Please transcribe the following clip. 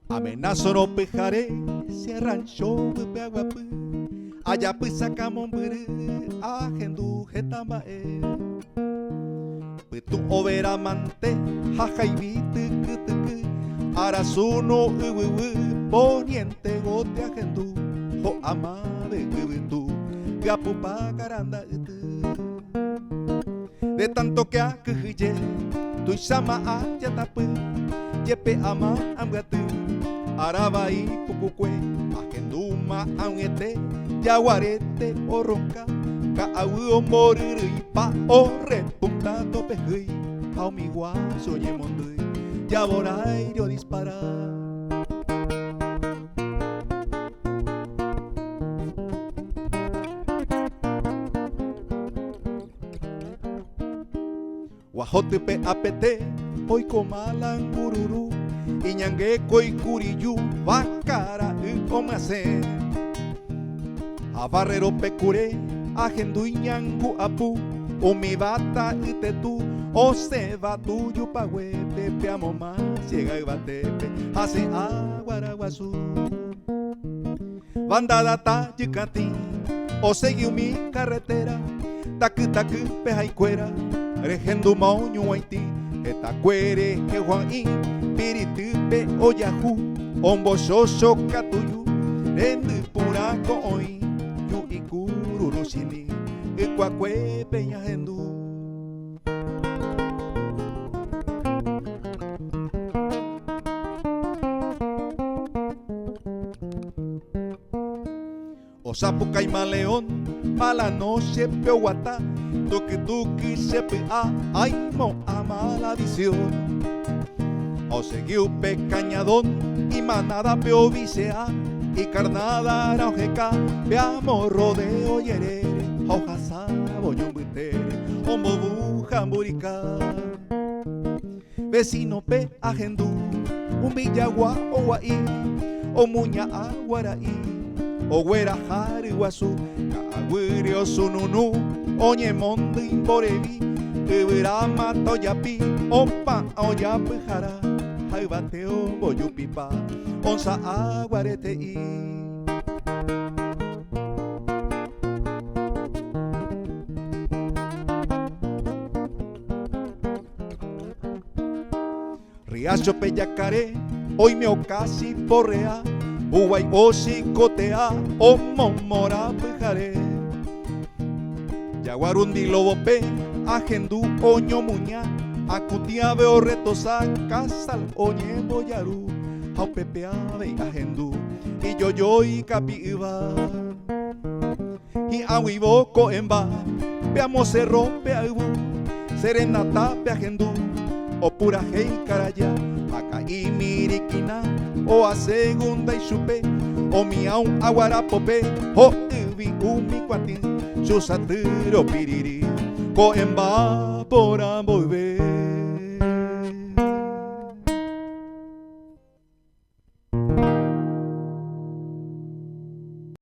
Amenazo no pejaré, se arranchó de aguapú. Allá pues sacamos ajendu jetamae. Tu overa mante, jajaibite kutuku. Arasuno poniente gote ajendu. Ho amade tu, gapupa caranda de tanto que akuye, tu sama ya tapu, yepe ama amgatu. Arabai pukukwe, agenduma aunete, yaguarete o ronca, kaau morir pa o repunta topehui, pau mi guaso yemondui, yaborai yo disparar. Guajote pe apete, hoy comalan gururu, iñangue koi curiyu, vacara y comase. A barrero pecure, ajendu iñangu apu, o mi bata y tetu, o se va tuyo pa huete, pe amoma, ciega y batepe, hace aguaraguazú. Bandada ta yicati, o seguiu mi carretera, tacu tacu pe haicuera. Regendu maoño Haití, etacuere que Juanín, piritupe o yahu, ombo xoxo catuyu, rendu puraco oi, yu ikuru rusini, ecuacue peña hendu. Osapuca y maleón, mala noche peoguata, tuki tuki sepe ay mo ama la visión. O seguiu pe cañadón y manada peo visea y carnada araojeca pe amo rodeo yerere hojasa boñón buitere o mobuja mburica. Vecino pe agendú un villagua o guaí o muña aguaraí o güera jariguazú caguirio sununu oñe mondo imborevi Eberama toyapi opa oyapi jara jaibateo boyupipa onza aguarete i. Riacho peyacaré hoy me ocasi porrea uguay osi cotea o momora pejaré. Yaguarundi lobope, ajendu oño muña, acutia veo retosa, casal oñe boyaru, jaupepeave ajendu, y yo y capiva. Y aguibo coemba, veamos cerro peabu, serenata peajendu, o pura hei caraya, acá y miriquina, o a segunda y chupe, o miau aguarapope, o ubi umi cuatín. Yo satiro piriri, coemba por amor.